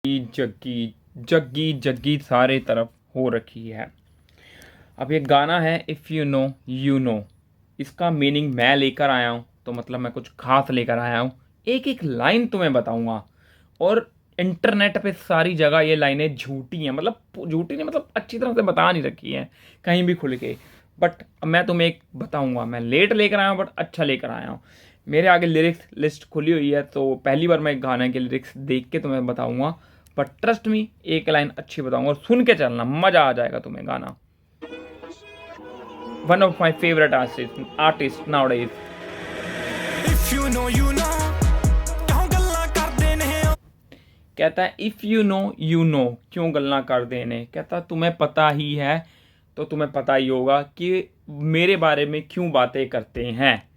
जग्गी जग्गी जग्गी सारे तरफ हो रखी है। अब ये गाना है if you know you know. इसका मीनिंग मैं लेकर आया हूँ, तो मतलब मैं कुछ खास लेकर आया हूँ। एक एक लाइन तुम्हें बताऊंगा, और इंटरनेट पे सारी जगह ये लाइनें झूठी हैं, मतलब झूठी नहीं, मतलब अच्छी तरह से बता नहीं रखी हैं कहीं भी खुल के। बट मैं तुम्हें एक बताऊंगा, मैं लेट लेकर आया हूँ बट अच्छा लेकर आया हूँ। मेरे आगे लिरिक्स लिस्ट खुली हुई है, तो पहली बार मैं गाने के लिरिक्स देख के तुम्हें बताऊंगा। बट ट्रस्ट मी, एक लाइन अच्छी बताऊंगा और सुन के चलना, मजा आ जाएगा तुम्हें गाना। One of my favourite artist nowadays. कहता है इफ़ यू नो क्यों गल्ला कर देने। कहता तुम्हें पता ही है, तो तुम्हें पता ही होगा कि मेरे बारे में क्यों बातें करते हैं।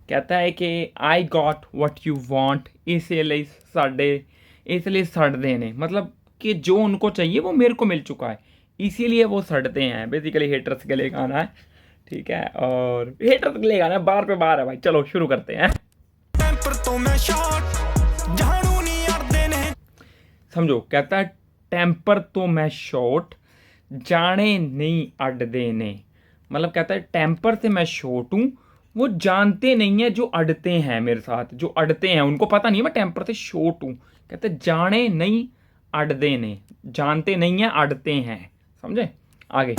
कहता है कि I got what you want, इसलिए सड़ते ने, मतलब कि जो उनको चाहिए वो मेरे को मिल चुका है, इसीलिए वो सड़ते हैं। बेसिकली हेटर्स के लिए गाना है, ठीक है, और हेटर्स के लिए गाना है, बार पे बार है भाई। चलो शुरू करते हैं। समझो, कहता है टेम्पर तो मैं शॉर्ट, जाने नहीं अड़दे ने। मतलब कहता है टेम्पर से मैं शॉर्ट हूँ, वो जानते नहीं है जो अड़ते हैं मेरे साथ, जो अड़ते हैं उनको पता नहीं है मैं टेम्पर से शॉर्ट हूँ। कहते जाने नहीं अड़दे ने, जानते नहीं है अड़ते हैं। समझे? आगे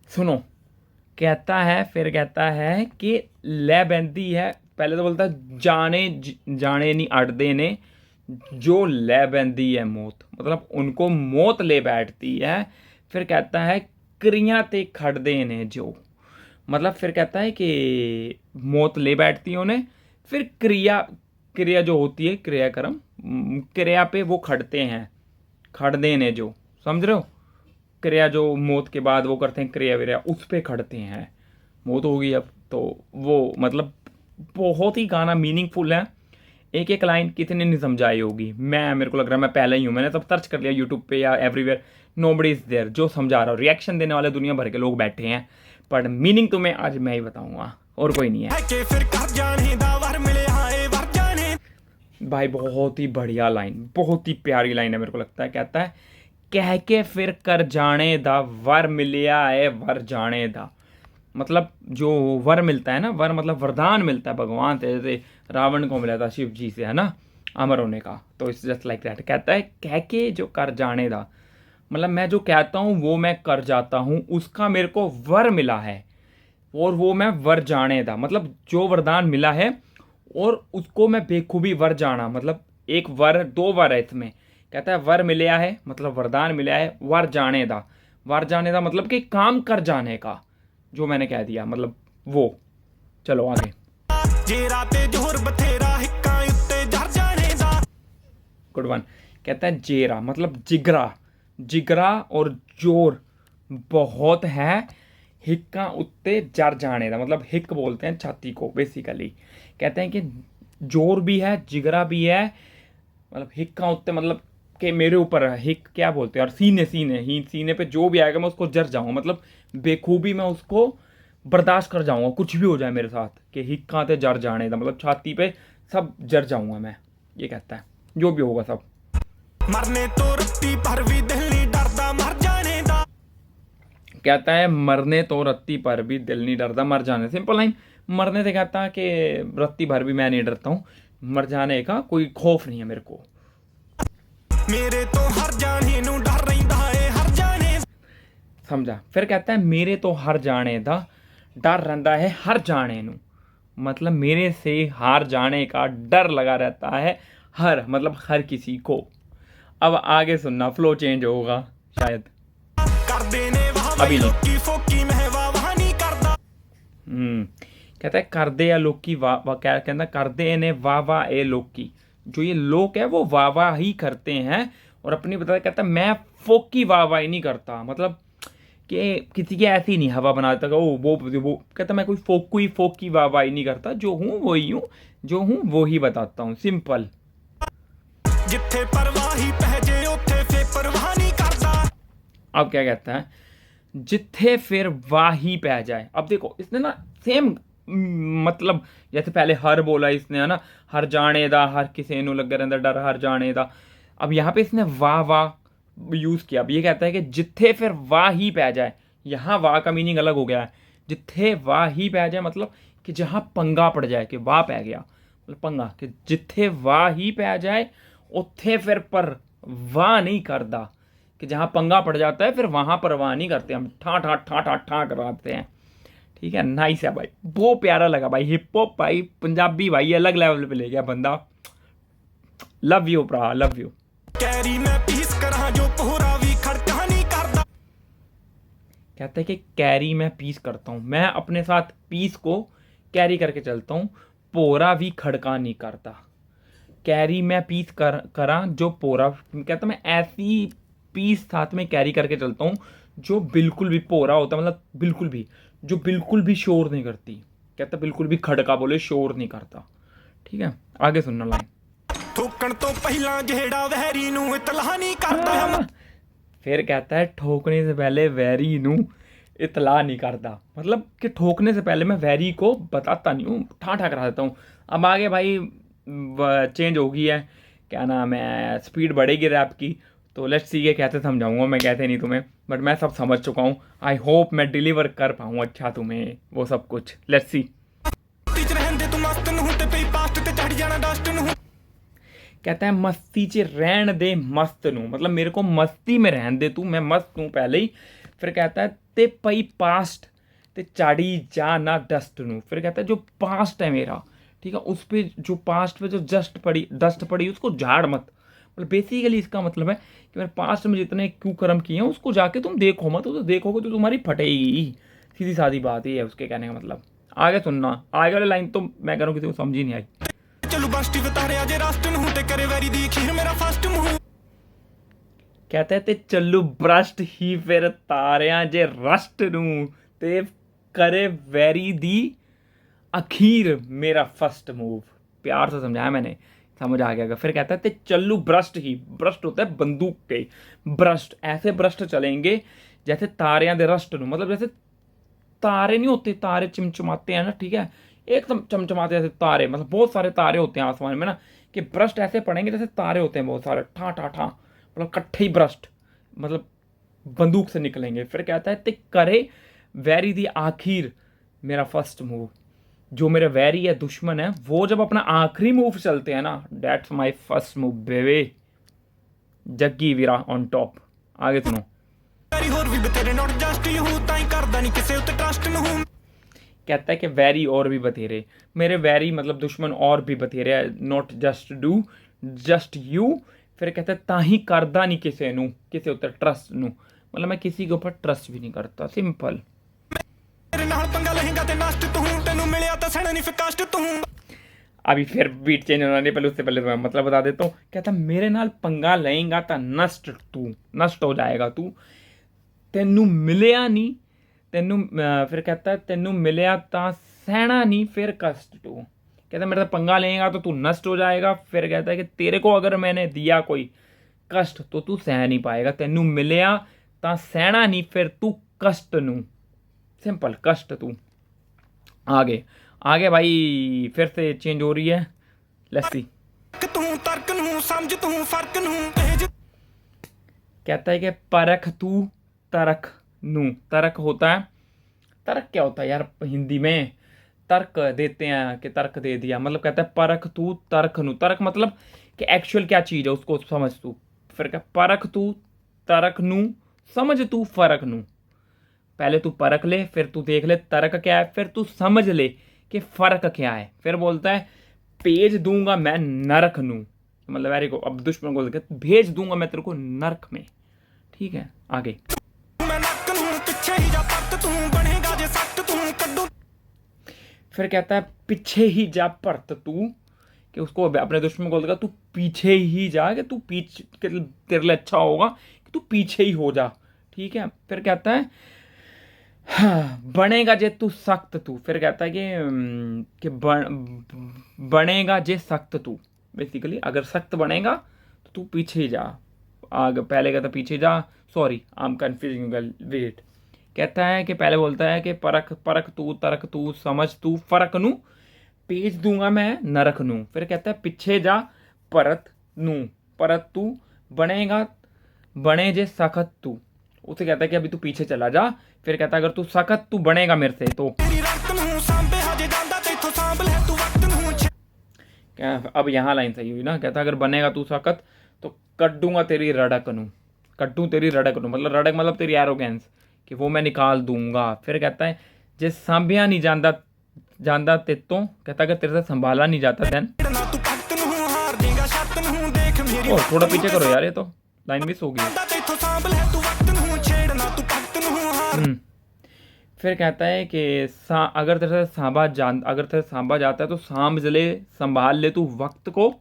सुनो, कहता है, फिर कहता है कि ले बंदी है। पहले तो बोलता है जाने नहीं अड़दे ने, जो ले बंदी है मौत, मतलब उनको मौत ले बैठती है। फिर कहता है क्रिया ते खड़दे ने जो, मतलब फिर कहता है कि मौत ले बैठती है उन्हें, फिर क्रिया जो होती है क्रियाक्रम, क्रिया पे वो खड़ते हैं, खड़दे ने जो, समझ रहे हो? क्रिया जो मौत के बाद वो करते हैं, क्रिया विरिया, उस पे खड़ते हैं। मौत होगी अब तो वो, मतलब बहुत ही गाना मीनिंगफुल है। एक एक लाइन कितने नहीं समझाई होगी, मेरे को लग रहा है मैं पहले ही हूँ, मैंने सब सर्च कर लिया यूट्यूब पे या एवरीवेयर, नोबडी इज देयर जो समझा रहा हो। रिएक्शन देने वाले दुनिया भर के लोग बैठे हैं, पर मीनिंग तुम्हें आज मैं ही बताऊंगा, और कोई नहीं है भाई। बहुत ही बढ़िया लाइन, बहुत ही प्यारी लाइन है मेरे को लगता है। कहता है कह के फिर कर जाने दा, वर मिलिया है वर जाने दा। मतलब जो वर मिलता है ना, वर मतलब वरदान मिलता है भगवान से, जैसे रावण को मिला था शिव जी से, है ना, अमर होने का। तो इट्स जस्ट लाइक दैट। कहता है कह के जो कर जाने दा, मतलब मैं जो कहता हूँ वो मैं कर जाता हूँ, उसका मेरे को वर मिला है, और वो मैं वर जाने दा, मतलब जो वरदान मिला है और उसको मैं बेखूबी वर जाना, मतलब एक वर, दो वर है इसमें। कहता है वर मिला है मतलब वरदान मिला है, वर जाने दा, वर जाने दा मतलब कि काम कर जाने का, जो मैंने कह दिया, मतलब वो। चलो आगे। Good one. कहता है जेरा मतलब जिगरा, जिगरा और जोर बहुत है, हिक्का उत्ते जर जाने दा, मतलब हिक बोलते हैं छाती को बेसिकली। कहते हैं कि जोर भी है, जिगरा भी है, मतलब हिक्का उत्ते मतलब कि मेरे ऊपर है, हिक क्या बोलते हैं, और सीने पे जो भी आएगा मैं उसको जर जाऊंगा, मतलब बेखूबी मैं उसको बर्दाश्त कर जाऊंगा, कुछ भी हो जाए मेरे साथ, कि हिक्का ते जर जाने दा, मतलब छाती पे सब जर जाऊंगा मैं। ये कहता है जो भी होगा सब। मरने तो रत्ती पर भी दिल नहीं डरदा मर जाने दा। कहता है मरने तो रत्ती पर भी दिल नहीं डरदा मर जाने। सिंपल लाइन, मरने से कहता है कि रत्ती भर भी मैं नहीं डरता हूँ, मर जाने का कोई खौफ नहीं है मेरे को। मेरे तो हर जाने नू डर रहिंदा है हर जाने। समझा? फिर कहता है मेरे तो हर जाने दा डर रहता है हर जाने नू, मतलब मेरे से हार जाने का डर लगा रहता है, हर मतलब हर किसी को। अब आगे सुनना, फ्लो चेंज होगा शायद, अभी नहीं। कहता है कर दे या लोकी वाह, क्या कहता कर दे ने वाह वाह ए लोकी, जो ये लोग है वो वाह वाह ही करते हैं, और अपनी बता। कहता मैं फोकी वाह वाह ही नहीं करता, मतलब कि किसी की ऐसी नहीं हवा बना देता वो। कहता मैं कोई फोकी वाह वाह ही नहीं करता, जो हूँ वही हूँ, जो हूँ वो ही बताता हूँ, सिंपल। जिथे परवाही पहजे उथे फे परवाह नहीं करता। अब क्या कहता है, जिथे फिर वाही पै जाए। अब देखो इसने ना सेम मतलब जैसे पहले हर बोला इसने, है ना, हर जाने दा, हर किसी नू लगे रहंदा डर हर जाने दा। अब यहाँ पे इसने वाह वाह यूज किया। अब ये कहता है कि जिथे फिर वाह ही पै जाए। यहाँ वाह का मीनिंग अलग हो गया है। जिथे वाह ही पै जाए मतलब कि जहाँ पंगा पड़ जाए, कि वाह पै गया मतलब पंगा, कि जिथे वाह ही पै जाए उथे फिर पर वाह नहीं करदा। कि जहाँ पंगा पड़ जाता है फिर वहां परवाह नहीं करते, हम ठा ठा ठा ठा ठा कराते हैं। ठीक है, नाइस है भाई, बहुत प्यारा लगा भाई। हिप हॉप भाई, पंजाबी भाई अलग लेवल पे ले गया बंदा। लव यू भरा, लव यू। कैरी मैं पीस करा जो पोहरा भी खड़का नहीं करता। कहते हैं कि कैरी मैं पीस करता हूँ, मैं अपने साथ पीस को कैरी करके चलता हूँ, पोरा भी खड़का नहीं करता। कैरी मैं पीस करा जो पोरा, कहता मैं ऐसी पीस साथ में कैरी करके चलता हूँ जो बिल्कुल भी पोरा होता, मतलब बिल्कुल भी, जो बिल्कुल भी शोर नहीं करती। कहता बिल्कुल भी खड़का बोले शोर नहीं करता। ठीक है, आगे सुनना लाइन। ठोकण तो पहला जेड़ा वैरी नू इतला नहीं करता। फिर कहता है ठोकने से पहले वैरी नू इतला नहीं करता, मतलब कि ठोकने से पहले मैं वैरी को बताता नहीं हूँ, ठा ठा करा देता हूँ। अब आगे भाई चेंज हो गई है, क्या नाम है, स्पीड बढ़ेगी रैप की। तो लेट्स सी के कैसे समझाऊंगा मैं, कैसे नहीं तुम्हें, बट मैं सब समझ चुका हूँ। आई होप मैं डिलीवर कर पाऊँ अच्छा तुम्हें वो सब कुछ। Let's see. कहता है मस्ती च रहन दे मस्त नू, मतलब मेरे को मस्ती में रहन दे तू, मैं मस्त हूँ पहले ही। फिर कहता है ते पई पास्ट ते चाड़ी जा ना डस्ट नू। फिर कहता है जो पास्ट है मेरा, ठीक है, उस पर जो पास्ट पे जो डस्ट पड़ी उसको झाड़ मत। मतलब बेसिकली इसका मतलब है कि मेरे पास्ट में जितने क्यों कर्म किए हैं उसको जाके तुम देखो मत, तो देखोगे तो तुम्हारी फटेगी। सीधी सादी बात ही है उसके कहने का मतलब। आगे सुनना, आगे वाली लाइन तो मैं कह रहा हूँ किसी को समझ ही नहीं आई। कहते ते चलू ब्रस्ट ही फिर तारिया जे रस्ट नू ते करे वैरी दी अखीर मेरा फर्स्ट मूव। प्यार से समझाया मैंने, समझ आ गया। फिर कहता है ते चल्लू ब्रस्ट ही, ब्रस्ट होता है बंदूक के, ब्रस्ट ऐसे ब्रस्ट चलेंगे जैसे तारियां दे रस्ट नू, मतलब जैसे तारे नहीं होते, तारे चमचमाते हैं ना, ठीक है, एकदम चमचमाते जैसे तारे, मतलब बहुत सारे तारे होते हैं आसमान में ना, कि ब्रस्ट ऐसे पड़ेंगे जैसे तारे होते हैं बहुत सारे, ठा ठा ठा, मतलब कट्ठे ही ब्रस्ट, मतलब बंदूक से निकलेंगे। फिर कहता है ते करे वैरी दी आखिर मेरा फर्स्ट मूव। जो मेरे वैरी है, दुश्मन है, वो जब अपना आखिरी मूव चलते हैं ना, दैट्स माय फर्स्ट मूव बेबे। जग्गी वीरा ऑन टॉप। आगे सुनो। कहता है कि वैरी और भी बथेरे, मेरे वैरी मतलब दुश्मन और भी बथेरे, not just do just you. फिर कहता है ताही करदा नहीं किसी नू, किसी उत्ते ट्रस्ट नू, मतलब मैं किसी के ऊपर ट्रस्ट भी नहीं करता, सिंपल। अभी फिर बीट चेंज होना नहीं, पहले उससे पहले मैं मतलब बता देता हूँ। कहता मेरे नाल पंगा लेगा तो नष्ट तू, नष्ट हो जाएगा तू, तेनू मिलिया नहीं, तेनू फिर कहता है तेनू मिलिया तो सहना नहीं फिर कष्ट तू। कहता मेरे साथ पंगा लेगा तो तू नष्ट हो जाएगा। फिर कहता है कि तेरे को अगर मैंने दिया कोई कष्ट तो तू सह नहीं पाएगा, तेनू मिलिया तो सहना नहीं फिर तू कष्ट नू, सिंपल, कष्ट तू। आगे आगे भाई फिर से चेंज हो रही है, लेट्स सी। कहता है कि परख तू तरक नू, तरक होता है, तर्क क्या होता है यार हिंदी में, तर्क देते हैं कि तर्क दे दिया, मतलब कहता है परख तू तर्क नू, तर्क मतलब कि एक्चुअल क्या चीज़ है उसको समझ तू। फिर क्या, परख तू तरक नू समझ तू फर्क नू। पहले तू परख ले, फिर तू देख ले तर्क क्या है, फिर तू समझ ले कि फ़र्क क्या है। फिर बोलता है भेज दूंगा मैं नरक नू, मतलब वेरी को अब दुश्मन को भेज दूंगा मैं तेरे को नरक में। ठीक है, आगे। फिर कहता है पीछे ही जा परत तू, कि उसको अपने दुश्मन को बोलेगा तू पीछे ही जा, कि तू पीछे तेरे लिए अच्छा होगा कि तू पीछे ही हो जा। ठीक है, फिर कहता है हाँ, बनेगा जे तू सख्त तू। फिर कहता है कि बनेगा जे सख्त तू, बेसिकली अगर सख्त बनेगा तो तू पीछे ही जा। आगे पहले कहता पीछे जा, sorry I am confusing, wait. कहता है कि पहले बोलता है कि परख परख तू तरक तू समझ तू फर्क नू पेज दूंगा मैं नरक नू। फिर कहता है पीछे जा परत नू परत तू बनेगा बने जे सखत तू। उसे कहता है कि अभी तू पीछे चला जा। फिर कहता है अगर तू सखत तू बनेगा मेरे से तो क्या अब यहाँ लाइन सही हुई ना। कहता है अगर बनेगा तू सखत तो कट तेरी रड़क नू कट्टू तेरी रड़क नू मतलब रड़क मतलब तेरी एरोगेंस कि वो मैं निकाल दूंगा। फिर कहता है जे सांभिया नहीं जानता जानता तेतों कहता अगर तेरे से संभाला नहीं जाता देन ओ थोड़ा पीछे करो यार ये तो लाइन मिस हो गई। फिर कहता है कि अगर तेरे से अगर तेरे सांभा जाता है तो सांभ ले संभाल ले तू वक्त को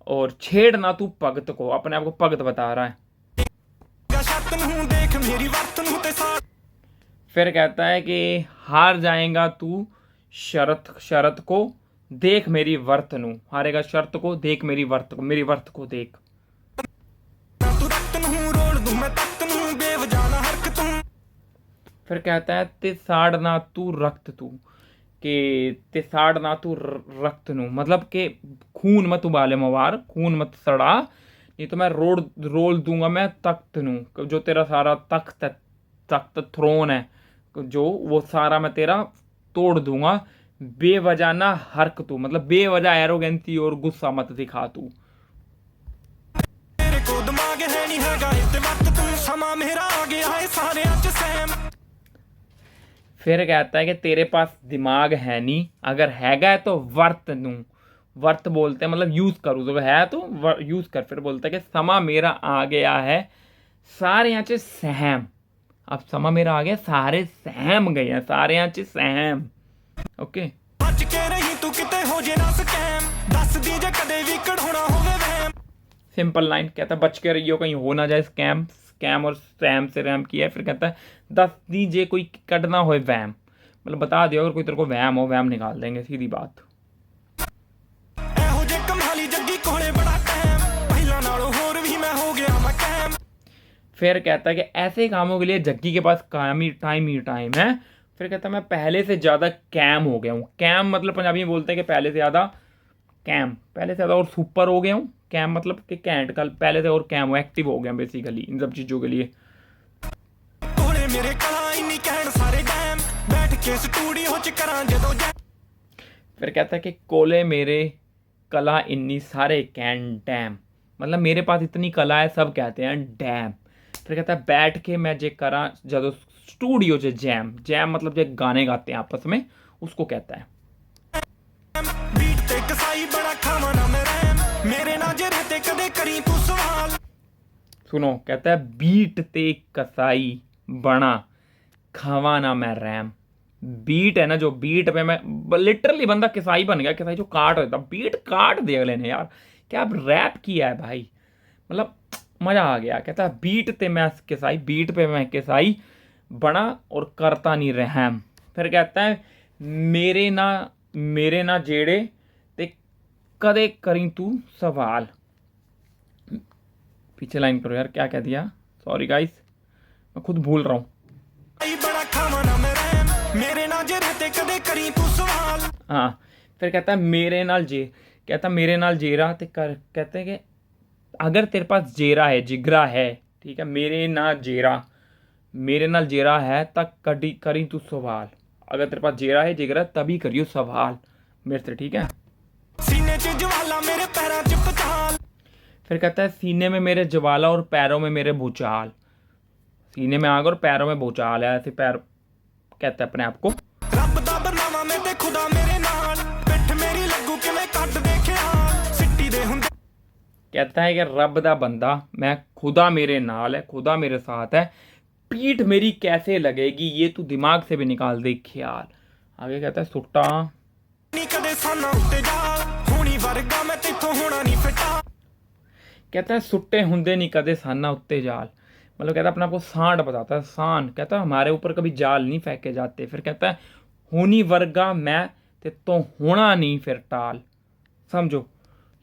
और छेड़ ना तू भगत को। अपने आप को भगत बता रहा है। फिर कहता है कि हार जाएगा तू शरत शरत को देख मेरी वर्त नू हारेगा शर्त को देख मेरी वर्त को देख। फिर कहता है ते साड़ना तू रक्त तू के ते साड़ना तू रक्त नू मतलब के खून मत उबाले मवार खून मत सड़ा नहीं तो मैं रोल दूंगा मैं तख्त नू जो तेरा सारा तख्त तख्त थ्रोन है जो वो सारा मैं तेरा तोड़ दूंगा। बेवजह ना हर्क तू मतलब बेवजह एरोगेंसी और गुस्सा मत दिखा तू। फिर कहता है कि तेरे पास दिमाग है नहीं अगर हैगा है तो वर्त बोलते हैं मतलब यूज करूँ तो है तो यूज कर। फिर बोलता है कि समा मेरा आ गया है सारे यहाँ से सहम। अब समा मेरा आ गया सारे सहम गए हैं सारे यहाँ से सहम। ओके सिंपल लाइन कहता है बच के रहियो कहीं हो ना जाए स्कैम स्कैम और सैम से रैम किया है। फिर कहता है दस दीजिए कोई कटना हो वैम मतलब बता दियो अगर कोई तेरे को वैम हो वैम निकाल देंगे सीधी बात। फिर कहता है कि ऐसे कामों के लिए जग्गी के पास काम ही टाइम है। फिर कहता है मैं पहले से ज़्यादा कैम हो गया हूँ। कैम मतलब पंजाबी में बोलते हैं कि पहले से ज़्यादा कैम पहले से ज़्यादा और सुपर हो गया हूँ। कैम मतलब कि कैंट कल पहले से और कैम हो एक्टिव हो गया बेसिकली इन सब चीज़ों के लिए। फिर कहता है कि कोले मेरे कला इन्नी सारे कैन डैम मतलब मेरे पास इतनी कला है सब कहते हैं डैम। फिर कहता है बैठ के मैं जे करा जब स्टूडियो जे जैम जैम मतलब जो गाने गाते हैं आपस में उसको कहता है। सुनो कहता है बीट ते कसाई बना खावा ना मैं रैम। बीट है ना जो बीट पे मैं लिटरली बंदा किसाई बन गया किसाई जो काट होता बीट काट दे अगले ने यार क्या अब रैप किया है भाई मतलब मजा आ गया। कहता है बीट ते मैं किसाई बीट पे मैं किसाई बना और करता नहीं रहम। फिर कहता है मेरे ना जेड़े ते कदे करी तू सवाल। पीछे लाइन करो यार क्या कह दिया सॉरी गाइस मैं खुद भूल रहा हूँ। हाँ फिर कहता है मेरे नाल जेरा ते कर कहते हैं कि अगर तेरे पास जेरा है जिगरा है ठीक है मेरे नाल जेरा है तक कड़ी करी तू सवाल। अगर तेरे पास जेरा है जिगरा तभी करियो सवाल मेरे से ठीक है। फिर कहता है सीने में मेरे ज्वाला और पैरों में मेरे भूचाल। सीने में आग और पैरों में भूचाल है ऐसे पैर कहता है अपने आप को। कहता है कि रब दा बंदा मैं खुदा मेरे नाल है खुदा मेरे साथ है पीठ मेरी कैसे लगेगी ये तू दिमाग से भी निकाल दे ख्याल। आगे कहता है सुट्टा कहता है सुट्टे हुंदे नहीं कदे साना उत्ते जाल मतलब कहता है अपने आपको सांड बताता है सान। कहता है हमारे ऊपर कभी जाल नहीं फेंके जाते। फिर कहता है होनी वर्गा मैं ते तो होना नहीं फिर टाल। समझो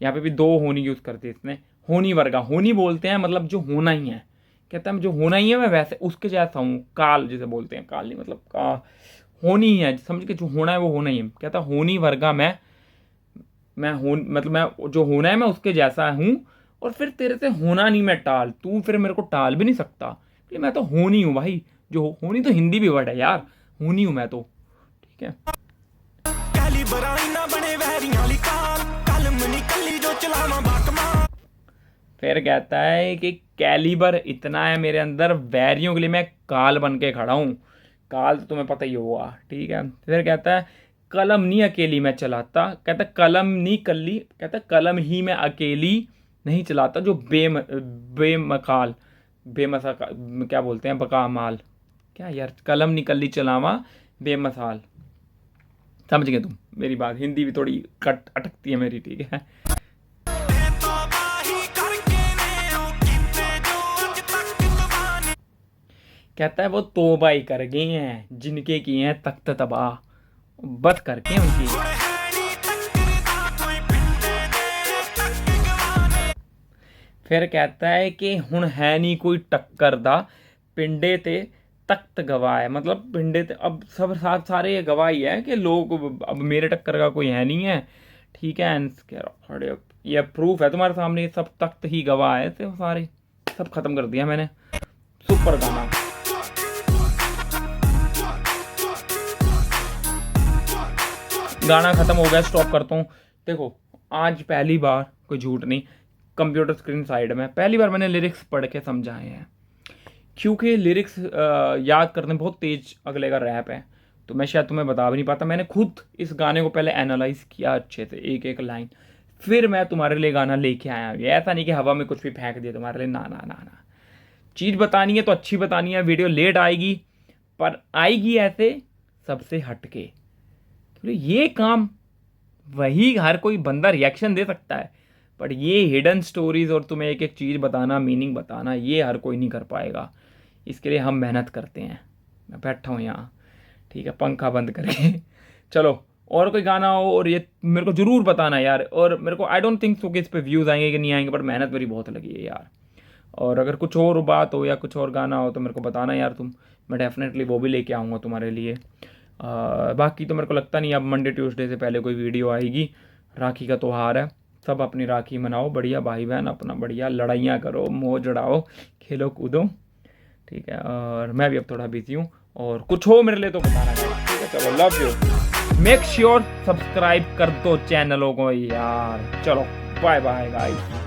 यहाँ पे भी दो होनी यूज करते इसने होनी वर्गा होनी बोलते हैं मतलब जो होना ही है कहता है जो होना ही है मैं वैसे उसके जैसा हूँ, काल जिसे बोलते हैं, काल नहीं मतलब होनी ही है, समझ के जो होना है वो होना ही है। कहता होनी वर्गा मैं हो मतलब मैं जो होना है मैं उसके जैसा हूँ, और फिर तेरे से होना नहीं मैं टाल, तू फिर मेरे को टाल भी नहीं सकता, कि मैं तो होनी हूँ भाई। जो होनी तो हिंदी भी वर्ड है यार, होनी हूँ मैं तो, ठीक है। फिर कहता है कि कैलिबर इतना है मेरे अंदर, वैरियों के लिए मैं काल बन के खड़ा हूँ। काल तो तुम्हें पता ही होगा, ठीक है। फिर कहता है कलम नहीं अकेली मैं चलाता, कहता कलम नहीं कल्ली, कहता कलम ही मैं अकेली नहीं चलाता, जो बेमकाल बेमसा क्या बोलते हैं, बकामाल, क्या यार, कलम निकली चलावा बेमसाल। समझ गए तुम मेरी बात, हिंदी भी थोड़ी कट अटकती है मेरी, ठीक है। कहता है वो तौबा ही कर गए हैं जिनके किए हैं तख्त तबाह, बस करके उनकी। फिर कहता है कि हुण है नहीं कोई टक्कर दा, पिंडे ते तख्त गवाह है, मतलब पिंडे ते अब सब साथ सारे ये गवाह ही है कि लोग अब मेरे टक्कर का कोई है नहीं है, ठीक है। ये प्रूफ है तुम्हारे सामने, ये सब तख्त ही गवाह है, तो सारे सब खत्म कर दिया मैंने। सुपर गाना। गाना खत्म हो गया, स्टॉप करता हूँ। देखो आज पहली बार, कोई झूठ नहीं, कंप्यूटर स्क्रीन साइड में पहली बार मैंने लिरिक्स पढ़ के समझाए हैं, क्योंकि लिरिक्स याद करने बहुत तेज अगले का रैप है, तो मैं शायद तुम्हें बता भी नहीं पाता। मैंने खुद इस गाने को पहले एनालाइज किया अच्छे से, एक एक लाइन, फिर मैं तुम्हारे लिए गाना लेके आया। ऐसा नहीं कि हवा में कुछ भी फेंक दिया तुम्हारे लिए, ना ना ना ना, चीज़ बतानी है तो अच्छी बतानी है। वीडियो लेट आएगी पर आएगी ऐसे सबसे हटके, ये काम वही हर कोई बंदा रिएक्शन दे सकता है, बट ये हिडन स्टोरीज और तुम्हें एक एक चीज़ बताना, मीनिंग बताना, ये हर कोई नहीं कर पाएगा। इसके लिए हम मेहनत करते हैं। मैं बैठा हूँ यहाँ, ठीक है, पंखा बंद करके। चलो और कोई गाना हो और ये मेरे को ज़रूर बताना यार, और मेरे को आई डोंट थिंक सो कि इस पर व्यूज़ आएंगे कि नहीं आएंगे, बट मेहनत मेरी बहुत लगी है यार। और अगर कुछ और बात हो या कुछ और गाना हो तो मेरे को बताना यार तुम, मैं डेफिनेटली वो भी लेके आऊँगा तुम्हारे लिए। बाकी तो मेरे को लगता नहीं अब मंडे ट्यूसडे से पहले कोई वीडियो आएगी। राखी का त्यौहार है, सब अपनी राखी मनाओ, बढ़िया भाई बहन अपना बढ़िया लड़ाइयाँ करो, मोह जड़ाओ, खेलो कूदो, ठीक है। और मैं भी अब थोड़ा बिजी हूँ, और कुछ हो मेरे लिए तो बताना गाइस, ठीक है। चलो love you, make sure subscribe कर दो चैनलों को यार। चलो बाय बाय गाइस।